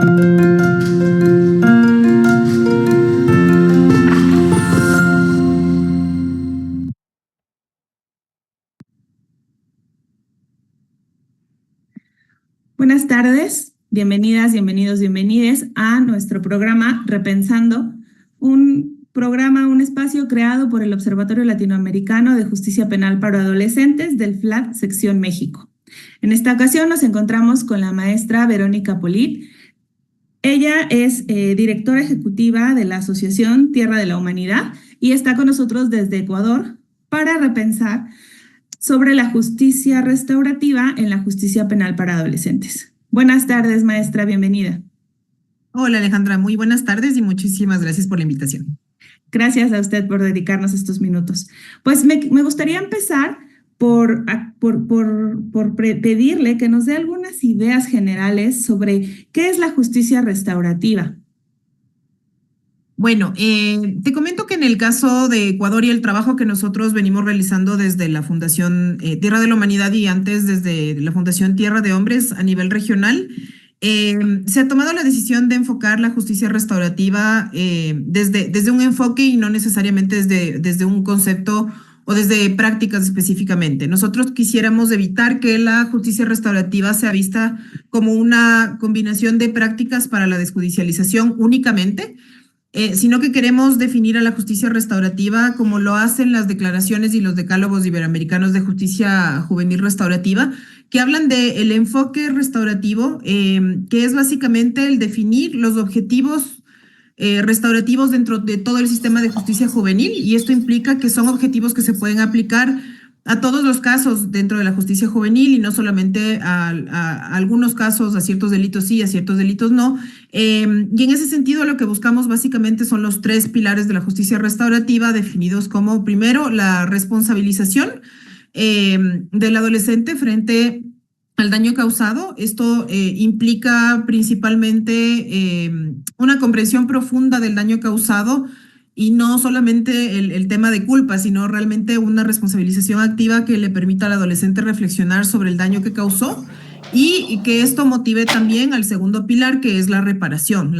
Buenas tardes, bienvenidas, bienvenidos, bienvenides a nuestro programa Repensando, un programa, un espacio creado por el Observatorio Latinoamericano de Justicia Penal para Adolescentes del FLAD Sección México. En esta ocasión nos encontramos con la maestra Verónica Polit. Ella es directora ejecutiva de la Asociación Tierra de la Humanidad y está con nosotros desde Ecuador para repensar sobre la justicia restaurativa en la justicia penal para adolescentes. Buenas tardes, maestra, bienvenida. Hola Alejandra, muy buenas tardes y muchísimas gracias por la invitación. Gracias a usted por dedicarnos estos minutos. Pues me gustaría empezar por pedirle que nos dé algunas ideas generales sobre qué es la justicia restaurativa. Bueno, te comento que en el caso de Ecuador y el trabajo que nosotros venimos realizando desde la Fundación Tierra de la Humanidad y antes desde la Fundación Tierra de Hombres a nivel regional, se ha tomado la decisión de enfocar la justicia restaurativa desde un enfoque y no necesariamente desde un concepto o desde prácticas específicamente. Nosotros quisiéramos evitar que la justicia restaurativa sea vista como una combinación de prácticas para la desjudicialización únicamente, sino que queremos definir a la justicia restaurativa como lo hacen las declaraciones y los decálogos iberoamericanos de justicia juvenil restaurativa, que hablan del enfoque restaurativo, que es básicamente el definir los objetivos restaurativos dentro de todo el sistema de justicia juvenil, y esto implica que son objetivos que se pueden aplicar a todos los casos dentro de la justicia juvenil y no solamente a algunos casos, a ciertos delitos sí, a ciertos delitos no. Y en ese sentido lo que buscamos básicamente son los tres pilares de la justicia restaurativa definidos como, primero, la responsabilización del adolescente frente al daño causado. Esto implica principalmente una comprensión profunda del daño causado y no solamente el tema de culpa, sino realmente una responsabilización activa que le permita al adolescente reflexionar sobre el daño que causó y que esto motive también al segundo pilar, que es la reparación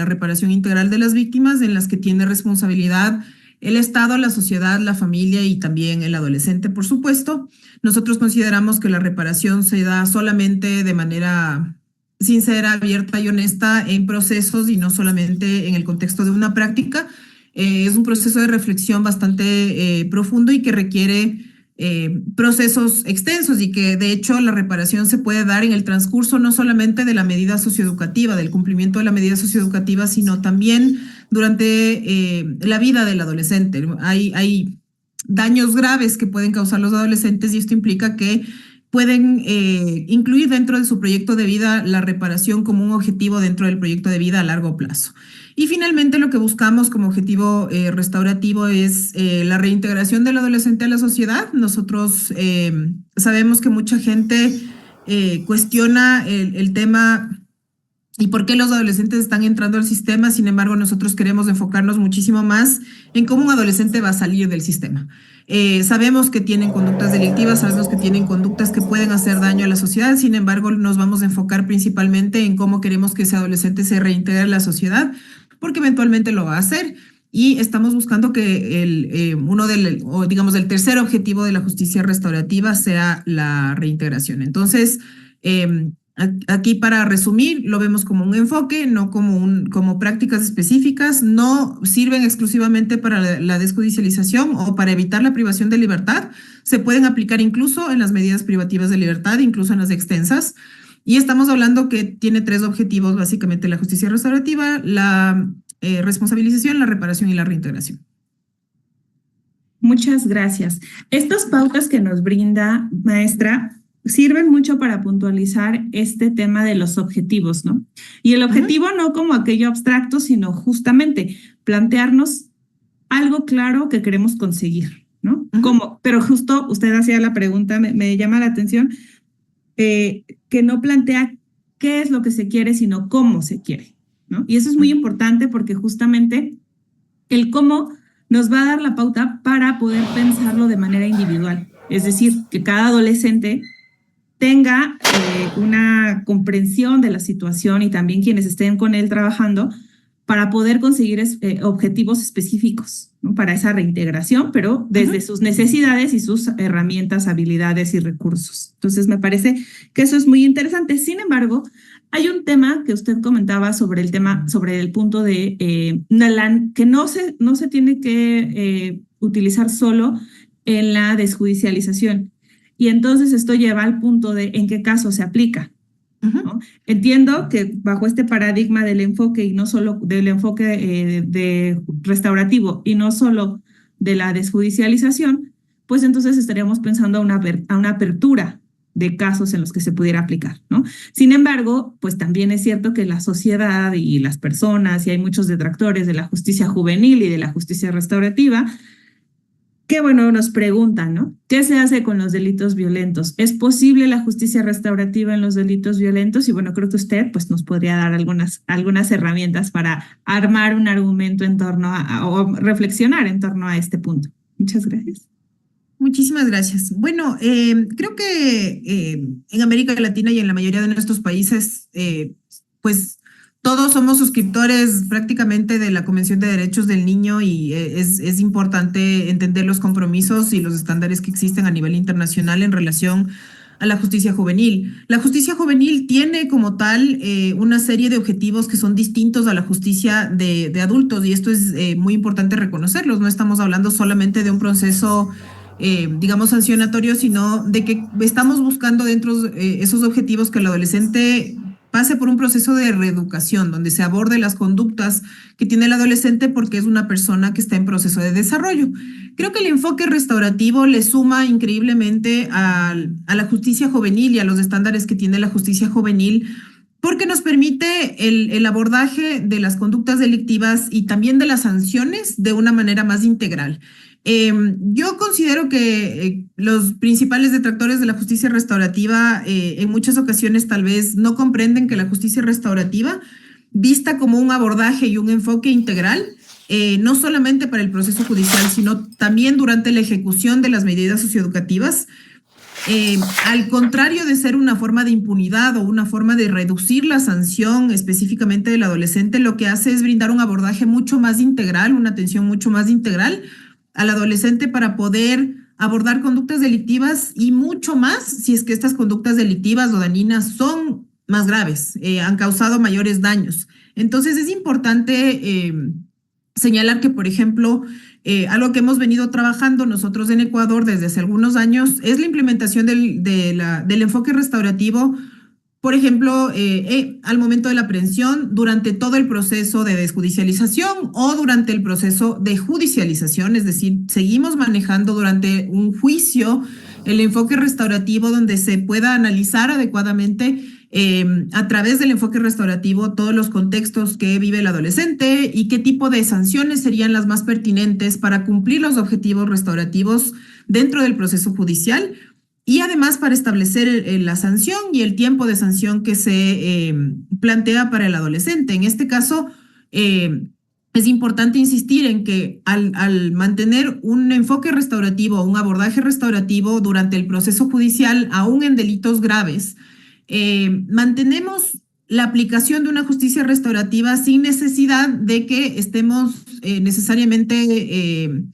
integral de las víctimas, en las que tiene responsabilidad el Estado, la sociedad, la familia y también el adolescente, por supuesto. Nosotros consideramos que la reparación se da solamente de manera sincera, abierta y honesta en procesos y no solamente en el contexto de una práctica. Es un proceso de reflexión bastante profundo y que requiere procesos extensos, y que de hecho la reparación se puede dar en el transcurso no solamente de la medida socioeducativa, del cumplimiento de la medida socioeducativa, sino también durante la vida del adolescente. Hay daños graves que pueden causar los adolescentes y esto implica que pueden incluir dentro de su proyecto de vida la reparación como un objetivo dentro del proyecto de vida a largo plazo. Y finalmente lo que buscamos como objetivo restaurativo es la reintegración del adolescente a la sociedad. Nosotros sabemos que mucha gente cuestiona el tema y por qué los adolescentes están entrando al sistema. Sin embargo, nosotros queremos enfocarnos muchísimo más en cómo un adolescente va a salir del sistema. Sabemos que tienen conductas delictivas, sabemos que tienen conductas que pueden hacer daño a la sociedad. Sin embargo, nos vamos a enfocar principalmente en cómo queremos que ese adolescente se reintegre a la sociedad, porque eventualmente lo va a hacer. Y estamos buscando que el tercer objetivo de la justicia restaurativa sea la reintegración. Entonces, aquí, para resumir, lo vemos como un enfoque, no como prácticas específicas. No sirven exclusivamente para la desjudicialización o para evitar la privación de libertad. Se pueden aplicar incluso en las medidas privativas de libertad, incluso en las extensas. Y estamos hablando que tiene tres objetivos, básicamente: la justicia restaurativa, la responsabilización, la reparación y la reintegración. Muchas gracias. Estas pautas que nos brinda, maestra, sirven mucho para puntualizar este tema de los objetivos, ¿no? Y el objetivo no como aquello abstracto, sino justamente plantearnos algo claro que queremos conseguir, ¿no? Pero justo usted hacía la pregunta, me llama la atención, que no plantea qué es lo que se quiere, sino cómo se quiere, ¿no? Y eso es muy importante porque justamente el cómo nos va a dar la pauta para poder pensarlo de manera individual. Es decir, que cada adolescente tenga una comprensión de la situación y también quienes estén con él trabajando para poder conseguir objetivos específicos, ¿no? Para esa reintegración, pero desde sus necesidades y sus herramientas, habilidades y recursos. Entonces, me parece que eso es muy interesante. Sin embargo, hay un tema que usted comentaba sobre el punto de que no se tiene que utilizar solo en la desjudicialización. Y entonces esto lleva al punto de en qué caso se aplica, ¿no? Entiendo que bajo este paradigma del enfoque y no solo del enfoque de restaurativo y no solo de la desjudicialización, pues entonces estaríamos pensando a una apertura de casos en los que se pudiera aplicar, ¿no? Sin embargo, pues también es cierto que la sociedad y las personas, y hay muchos detractores de la justicia juvenil y de la justicia restaurativa, que bueno, nos preguntan, ¿no? ¿Qué se hace con los delitos violentos? ¿Es posible la justicia restaurativa en los delitos violentos? Y bueno, creo que usted pues nos podría dar algunas herramientas para armar un argumento en torno o reflexionar en torno a este punto. Muchas gracias. Muchísimas gracias. Bueno, creo que en América Latina y en la mayoría de nuestros países, pues todos somos suscriptores prácticamente de la Convención de Derechos del Niño y es importante entender los compromisos y los estándares que existen a nivel internacional en relación a la justicia juvenil. La justicia juvenil tiene como tal una serie de objetivos que son distintos a la justicia de adultos y esto es muy importante reconocerlos. No estamos hablando solamente de un proceso digamos, sancionatorio, sino de que estamos buscando dentro de esos objetivos que el adolescente pase por un proceso de reeducación, donde se aborde las conductas que tiene el adolescente porque es una persona que está en proceso de desarrollo. Creo que el enfoque restaurativo le suma increíblemente a la justicia juvenil y a los estándares que tiene la justicia juvenil, porque nos permite el abordaje de las conductas delictivas y también de las sanciones de una manera más integral. Yo considero que los principales detractores de la justicia restaurativa en muchas ocasiones tal vez no comprenden que la justicia restaurativa, vista como un abordaje y un enfoque integral, no solamente para el proceso judicial, sino también durante la ejecución de las medidas socioeducativas, al contrario de ser una forma de impunidad o una forma de reducir la sanción específicamente del adolescente, lo que hace es brindar un abordaje mucho más integral, una atención mucho más integral al adolescente para poder abordar conductas delictivas y mucho más si es que estas conductas delictivas o dañinas son más graves, han causado mayores daños. Entonces es importante señalar que, por ejemplo, algo que hemos venido trabajando nosotros en Ecuador desde hace algunos años es la implementación del enfoque restaurativo. Por ejemplo, al momento de la aprehensión, durante todo el proceso de desjudicialización o durante el proceso de judicialización, es decir, seguimos manejando durante un juicio el enfoque restaurativo donde se pueda analizar adecuadamente a través del enfoque restaurativo todos los contextos que vive el adolescente y qué tipo de sanciones serían las más pertinentes para cumplir los objetivos restaurativos dentro del proceso judicial. Y además para establecer la sanción y el tiempo de sanción que se plantea para el adolescente. En este caso, es importante insistir en que al mantener un enfoque restaurativo, un abordaje restaurativo durante el proceso judicial, aún en delitos graves, mantenemos la aplicación de una justicia restaurativa sin necesidad de que estemos necesariamente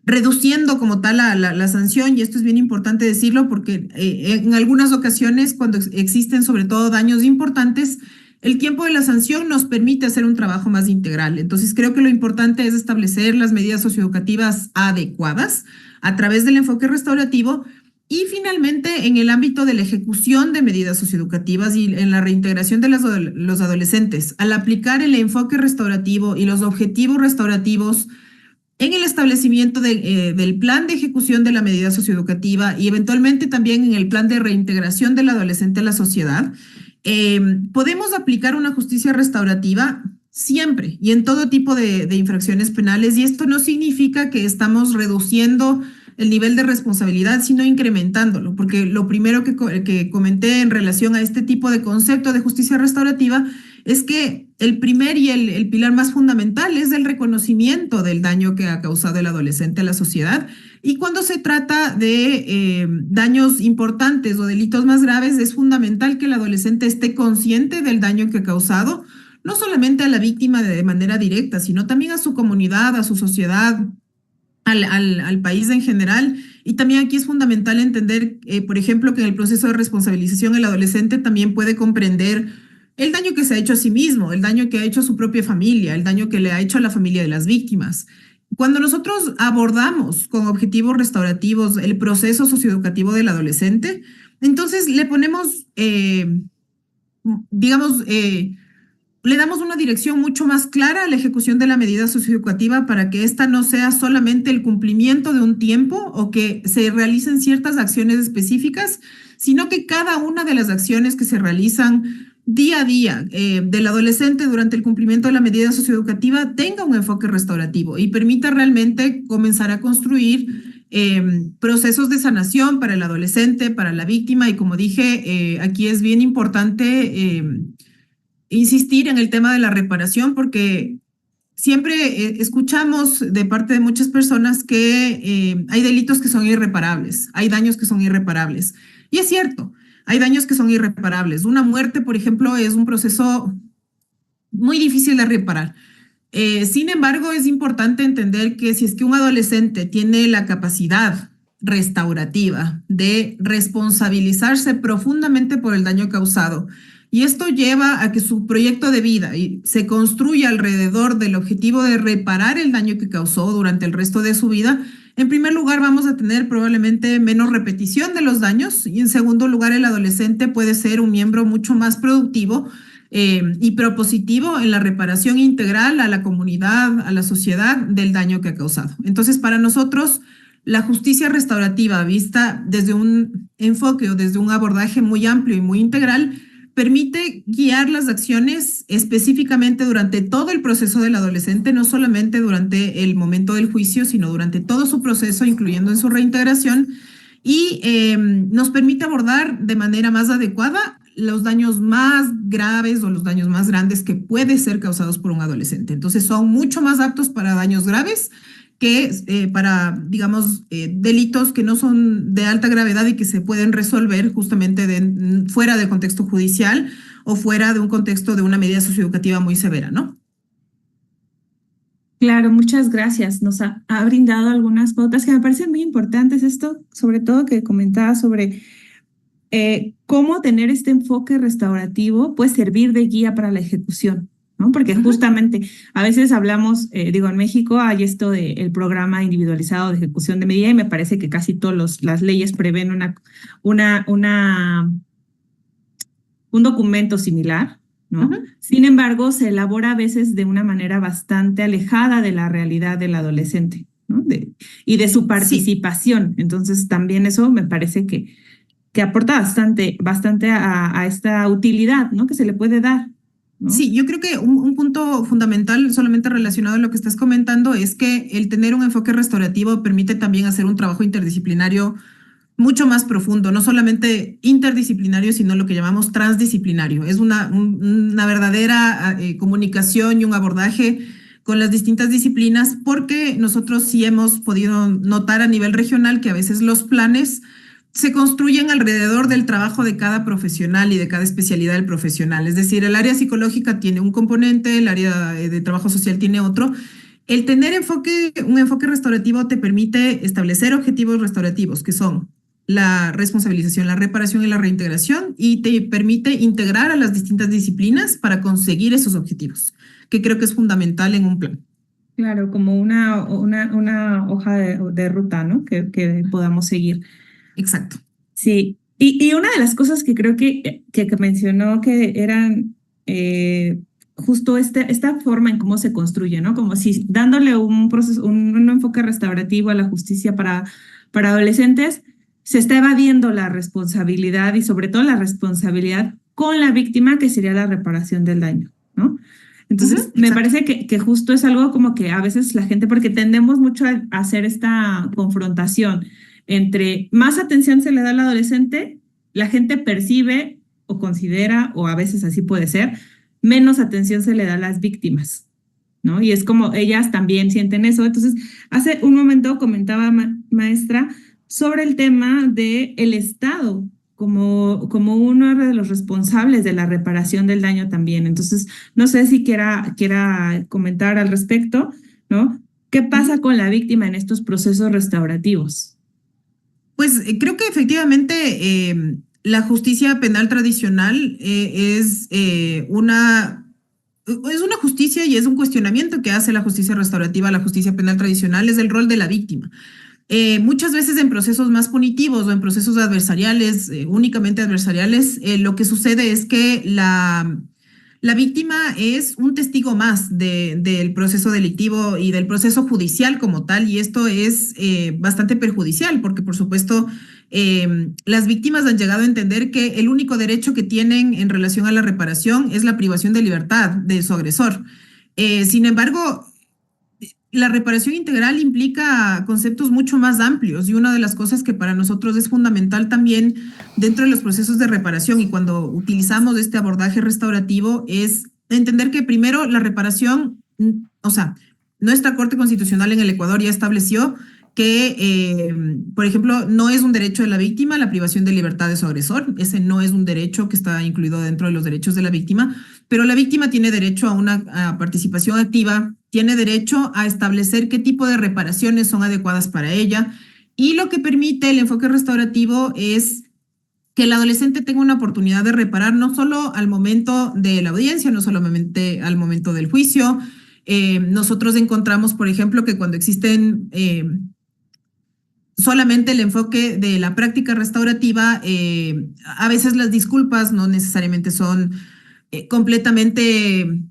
reduciendo como tal la sanción, y esto es bien importante decirlo porque en algunas ocasiones cuando existen sobre todo daños importantes, el tiempo de la sanción nos permite hacer un trabajo más integral. Entonces creo que lo importante es establecer las medidas socioeducativas adecuadas a través del enfoque restaurativo y finalmente en el ámbito de la ejecución de medidas socioeducativas y en la reintegración de los adolescentes. Al aplicar el enfoque restaurativo y los objetivos restaurativos en el establecimiento del plan de ejecución de la medida socioeducativa y eventualmente también en el plan de reintegración del adolescente a la sociedad, podemos aplicar una justicia restaurativa siempre y en todo tipo de infracciones penales, y esto no significa que estamos reduciendo el nivel de responsabilidad, sino incrementándolo, porque lo primero que comenté en relación a este tipo de concepto de justicia restaurativa es que el primer y el pilar más fundamental es el reconocimiento del daño que ha causado el adolescente a la sociedad. Y cuando se trata de daños importantes o delitos más graves, es fundamental que el adolescente esté consciente del daño que ha causado, no solamente a la víctima de manera directa, sino también a su comunidad, a su sociedad, al país en general. Y también aquí es fundamental entender, por ejemplo, que en el proceso de responsabilización el adolescente también puede comprender el daño que se ha hecho a sí mismo, el daño que ha hecho a su propia familia, el daño que le ha hecho a la familia de las víctimas. Cuando nosotros abordamos con objetivos restaurativos el proceso socioeducativo del adolescente, entonces le ponemos, digamos, le damos una dirección mucho más clara a la ejecución de la medida socioeducativa para que ésta no sea solamente el cumplimiento de un tiempo o que se realicen ciertas acciones específicas, sino que cada una de las acciones que se realizan día a día del adolescente durante el cumplimiento de la medida socioeducativa tenga un enfoque restaurativo y permita realmente comenzar a construir procesos de sanación para el adolescente, para la víctima. Y como dije, aquí es bien importante insistir en el tema de la reparación, porque siempre escuchamos de parte de muchas personas que hay delitos que son irreparables, hay daños que son irreparables. Y es cierto, hay daños que son irreparables. Una muerte, por ejemplo, es un proceso muy difícil de reparar. Sin embargo, es importante entender que si es que un adolescente tiene la capacidad restaurativa de responsabilizarse profundamente por el daño causado, y esto lleva a que su proyecto de vida se construya alrededor del objetivo de reparar el daño que causó durante el resto de su vida. En primer lugar, vamos a tener probablemente menos repetición de los daños y en segundo lugar, el adolescente puede ser un miembro mucho más productivo y propositivo en la reparación integral a la comunidad, a la sociedad del daño que ha causado. Entonces, para nosotros, la justicia restaurativa vista desde un enfoque o desde un abordaje muy amplio y muy integral permite guiar las acciones específicamente durante todo el proceso del adolescente, no solamente durante el momento del juicio, sino durante todo su proceso, incluyendo en su reintegración, y nos permite abordar de manera más adecuada los daños más graves o los daños más grandes que pueden ser causados por un adolescente. Entonces son mucho más aptos para daños graves que para, digamos, delitos que no son de alta gravedad y que se pueden resolver justamente fuera del contexto judicial o fuera de un contexto de una medida socioeducativa muy severa, ¿no? Claro, muchas gracias. Nos ha brindado algunas pautas que me parecen muy importantes. Esto, sobre todo que comentaba sobre cómo tener este enfoque restaurativo puede servir de guía para la ejecución, ¿no? Porque justamente a veces hablamos, digo, en México hay esto del programa individualizado de ejecución de medida y me parece que casi todas las leyes prevén un documento similar, ¿no? Sin embargo, se elabora a veces de una manera bastante alejada de la realidad del adolescente, ¿no? Y de su participación. Sí. Entonces, también eso me parece que aporta bastante a esta utilidad, ¿no? Que se le puede dar, ¿no? Sí, yo creo que un punto fundamental solamente relacionado a lo que estás comentando es que el tener un enfoque restaurativo permite también hacer un trabajo interdisciplinario mucho más profundo, no solamente interdisciplinario, sino lo que llamamos transdisciplinario. Es una verdadera comunicación y un abordaje con las distintas disciplinas, porque nosotros sí hemos podido notar a nivel regional que a veces los planes se construyen alrededor del trabajo de cada profesional y de cada especialidad del profesional. Es decir, el área psicológica tiene un componente, el área de trabajo social tiene otro. El tener un enfoque restaurativo te permite establecer objetivos restaurativos, que son la responsabilización, la reparación y la reintegración, y te permite integrar a las distintas disciplinas para conseguir esos objetivos, que creo que es fundamental en un plan. Claro, como una hoja de ruta, ¿no? Que podamos seguir. Exacto. Sí, y una de las cosas que creo que mencionó que eran justo esta forma en cómo se construye, ¿no? Como si dándole un proceso, un enfoque restaurativo a la justicia para adolescentes, se está evadiendo la responsabilidad y sobre todo la responsabilidad con la víctima, que sería la reparación del daño, ¿no? Entonces, me parece que justo es algo como que a veces la gente, porque tendemos mucho a hacer esta confrontación entre más atención se le da al adolescente, la gente percibe o considera, o a veces así puede ser, menos atención se le da a las víctimas, ¿no? Y es como ellas también sienten eso. Entonces, hace un momento comentaba, maestra, sobre el tema del Estado como uno de los responsables de la reparación del daño también. Entonces, no sé si quiera comentar al respecto, ¿no? ¿Qué pasa con la víctima en estos procesos restaurativos? Pues creo que efectivamente la justicia penal tradicional es una justicia y es un cuestionamiento que hace la justicia restaurativa a la justicia penal tradicional, es el rol de la víctima. Muchas veces en procesos más punitivos o en procesos adversariales, únicamente adversariales, lo que sucede es que la víctima es un testigo más del proceso delictivo y del proceso judicial como tal, y esto es bastante perjudicial porque, por supuesto, las víctimas han llegado a entender que el único derecho que tienen en relación a la reparación es la privación de libertad de su agresor. Sin embargo, la reparación integral implica conceptos mucho más amplios y una de las cosas que para nosotros es fundamental también dentro de los procesos de reparación y cuando utilizamos este abordaje restaurativo es entender que primero la reparación, o sea, nuestra Corte Constitucional en el Ecuador ya estableció que, por ejemplo, no es un derecho de la víctima la privación de libertad de su agresor. Ese no es un derecho que está incluido dentro de los derechos de la víctima, pero la víctima tiene derecho a una participación activa, tiene derecho a establecer qué tipo de reparaciones son adecuadas para ella y lo que permite el enfoque restaurativo es que el adolescente tenga una oportunidad de reparar no solo al momento de la audiencia, no solamente al momento del juicio. Nosotros encontramos, por ejemplo, que cuando existen solamente el enfoque de la práctica restaurativa, a veces las disculpas no necesariamente son completamente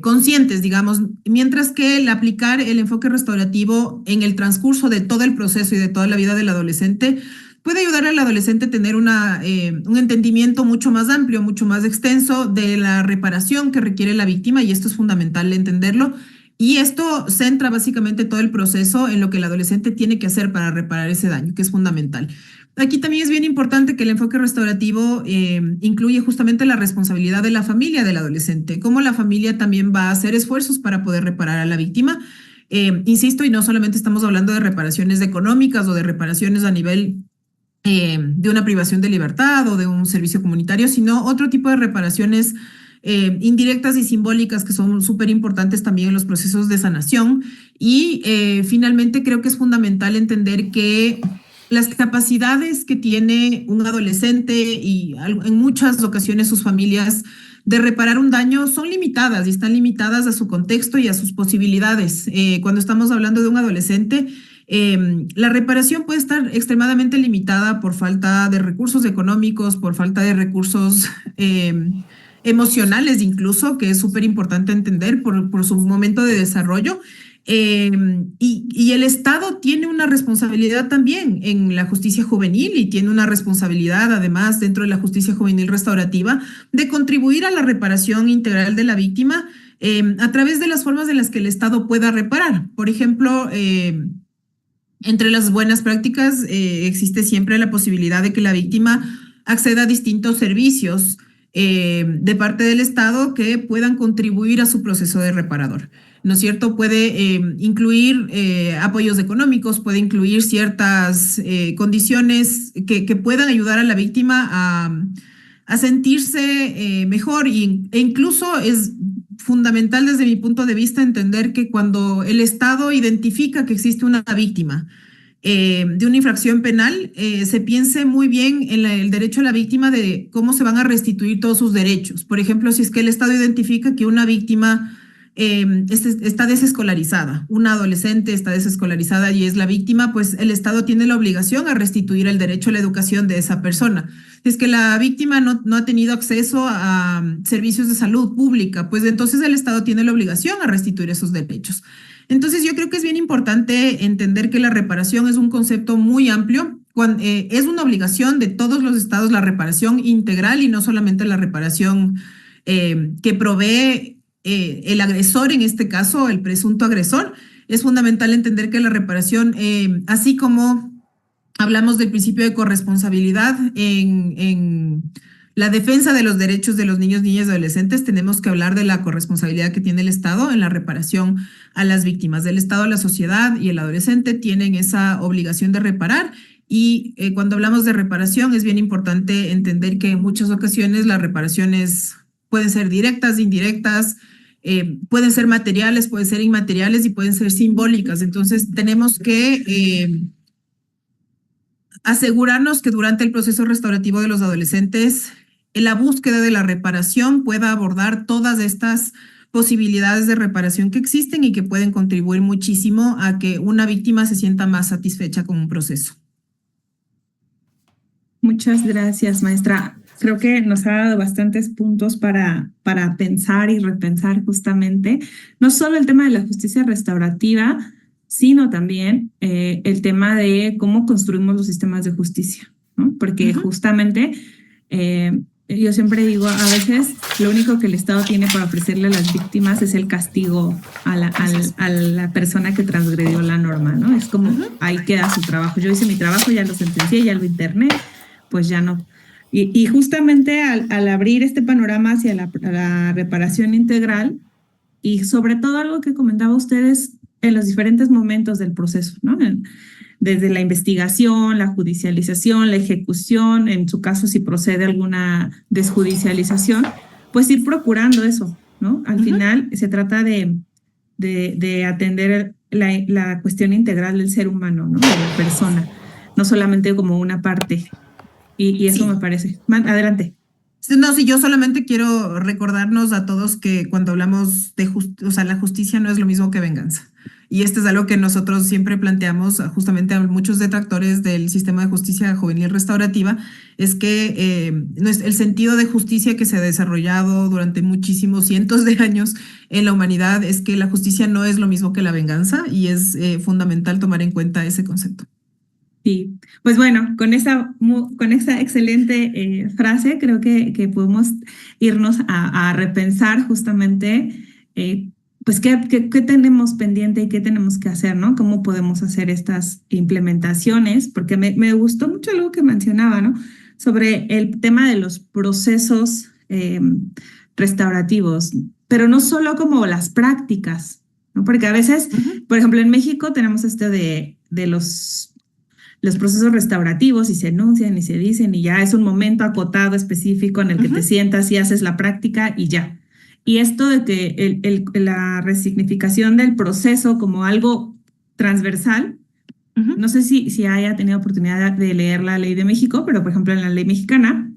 conscientes, digamos, mientras que el aplicar el enfoque restaurativo en el transcurso de todo el proceso y de toda la vida del adolescente puede ayudar al adolescente a tener un entendimiento mucho más amplio, mucho más extenso de la reparación que requiere la víctima y esto es fundamental entenderlo. Y esto centra básicamente todo el proceso en lo que el adolescente tiene que hacer para reparar ese daño, que es fundamental. Aquí también es bien importante que el enfoque restaurativo incluye justamente la responsabilidad de la familia del adolescente, cómo la familia también va a hacer esfuerzos para poder reparar a la víctima. Insisto, y no solamente estamos hablando de reparaciones económicas o de reparaciones a nivel de una privación de libertad o de un servicio comunitario, sino otro tipo de reparaciones indirectas y simbólicas que son súper importantes también en los procesos de sanación. Y finalmente creo que es fundamental entender que las capacidades que tiene un adolescente y en muchas ocasiones sus familias de reparar un daño son limitadas y están limitadas a su contexto y a sus posibilidades. Cuando estamos hablando de un adolescente, la reparación puede estar extremadamente limitada por falta de recursos económicos, por falta de recursos emocionales incluso, que es súper importante entender por su momento de desarrollo. Y el Estado tiene una responsabilidad también en la justicia juvenil y tiene una responsabilidad además dentro de la justicia juvenil restaurativa de contribuir a la reparación integral de la víctima a través de las formas en las que el Estado pueda reparar. Por ejemplo, entre las buenas prácticas existe siempre la posibilidad de que la víctima acceda a distintos servicios de parte del Estado que puedan contribuir a su proceso de reparador. ¿No es cierto? Puede incluir apoyos económicos, puede incluir ciertas condiciones que puedan ayudar a la víctima a sentirse mejor e incluso es fundamental desde mi punto de vista entender que cuando el Estado identifica que existe una víctima de una infracción penal, se piense muy bien en el derecho a la víctima de cómo se van a restituir todos sus derechos. Por ejemplo, si es que el Estado identifica que una víctima está desescolarizada, una adolescente está desescolarizada y es la víctima, pues el Estado tiene la obligación a restituir el derecho a la educación de esa persona. Si es que la víctima no ha tenido acceso a servicios de salud pública, pues entonces el Estado tiene la obligación a restituir esos derechos. Entonces yo creo que es bien importante entender que la reparación es un concepto muy amplio. Es una obligación de todos los estados la reparación integral y no solamente la reparación que provee el agresor, en este caso el presunto agresor. Es fundamental entender que la reparación, así como hablamos del principio de corresponsabilidad en la defensa de los derechos de los niños, niñas y adolescentes, tenemos que hablar de la corresponsabilidad que tiene el Estado en la reparación a las víctimas. Del Estado, la sociedad y el adolescente tienen esa obligación de reparar. Y cuando hablamos de reparación, es bien importante entender que en muchas ocasiones las reparaciones pueden ser directas, indirectas, pueden ser materiales, pueden ser inmateriales y pueden ser simbólicas. Entonces, tenemos que asegurarnos que durante el proceso restaurativo de los adolescentes, la búsqueda de la reparación pueda abordar todas estas posibilidades de reparación que existen y que pueden contribuir muchísimo a que una víctima se sienta más satisfecha con un proceso. Muchas gracias, maestra. Creo que nos ha dado bastantes puntos para pensar y repensar justamente, no solo el tema de la justicia restaurativa, sino también el tema de cómo construimos los sistemas de justicia, ¿no? Porque justamente yo siempre digo, a veces lo único que el Estado tiene para ofrecerle a las víctimas es el castigo a la persona que transgredió la norma, ¿no? Es como, ahí queda su trabajo. Yo hice mi trabajo, ya lo sentencié, ya lo interné, pues ya no. Y justamente al abrir este panorama hacia la reparación integral, y sobre todo algo que comentaba ustedes en los diferentes momentos del proceso, ¿no? Desde la investigación, la judicialización, la ejecución, en su caso si procede alguna desjudicialización, pues ir procurando eso, ¿no? Al final se trata de atender la cuestión integral del ser humano, ¿no? De la persona, no solamente como una parte. Y eso me parece. Adelante. No, sí, yo solamente quiero recordarnos a todos que cuando hablamos de la justicia no es lo mismo que venganza. Y este es algo que nosotros siempre planteamos justamente a muchos detractores del sistema de justicia juvenil restaurativa, es que el sentido de justicia que se ha desarrollado durante muchísimos cientos de años en la humanidad es que la justicia no es lo mismo que la venganza y es fundamental tomar en cuenta ese concepto. Sí, pues bueno, con esa excelente frase creo que podemos irnos a repensar justamente pues qué tenemos pendiente y qué tenemos que hacer, ¿no? Cómo podemos hacer estas implementaciones, porque me gustó mucho algo que mencionaba, ¿no? Sobre el tema de los procesos restaurativos, pero no solo como las prácticas, ¿no? Porque a veces, por ejemplo, en México tenemos esto de los procesos restaurativos y se enuncian y se dicen y ya es un momento acotado específico en el que te sientas y haces la práctica y ya. Y esto de que la resignificación del proceso como algo transversal, no sé si haya tenido oportunidad de leer la ley de México, pero por ejemplo en la ley mexicana,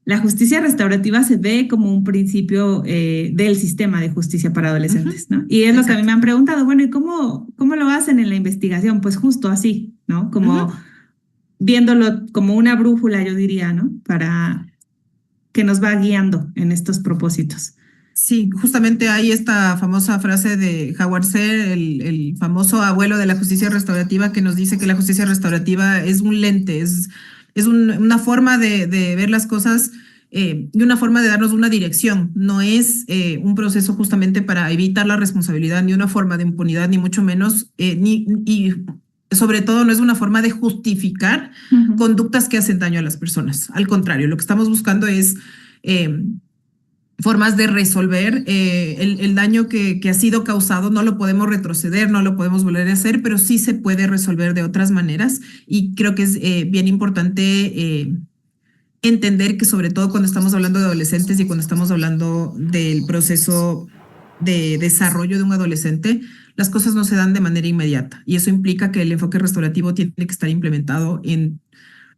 la justicia restaurativa se ve como un principio del sistema de justicia para adolescentes, ¿no? Y es lo que a mí me han preguntado, bueno, ¿y cómo lo hacen en la investigación? Pues justo así, ¿no? Como viéndolo como una brújula, yo diría, ¿no? Para que nos va guiando en estos propósitos. Sí, justamente hay esta famosa frase de Howard Zehr, el famoso abuelo de la justicia restaurativa, que nos dice que la justicia restaurativa es un lente, es una forma de ver las cosas y una forma de darnos una dirección. No es un proceso justamente para evitar la responsabilidad, ni una forma de impunidad, ni mucho menos, y sobre todo no es una forma de justificar conductas que hacen daño a las personas. Al contrario, lo que estamos buscando es formas de resolver el daño que ha sido causado. No lo podemos retroceder, no lo podemos volver a hacer, pero sí se puede resolver de otras maneras. Y creo que es bien importante entender que sobre todo cuando estamos hablando de adolescentes y cuando estamos hablando del proceso de desarrollo de un adolescente, las cosas no se dan de manera inmediata. Y eso implica que el enfoque restaurativo tiene que estar implementado en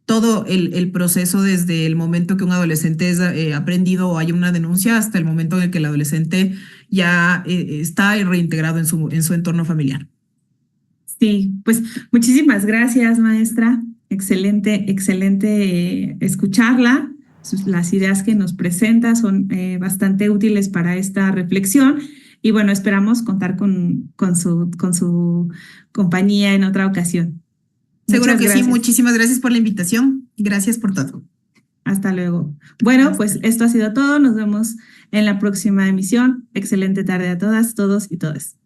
todo el proceso, desde el momento que un adolescente es aprendido o hay una denuncia hasta el momento en el que el adolescente ya está reintegrado en su entorno familiar. Sí, pues muchísimas gracias, maestra. Excelente escucharla. Las ideas que nos presenta son bastante útiles para esta reflexión. Y bueno, esperamos contar con su compañía en otra ocasión. Seguro que sí. Muchísimas gracias por la invitación. Gracias por todo. Hasta luego. Bueno, pues esto ha sido todo. Nos vemos en la próxima emisión. Excelente tarde a todas, todos y todas.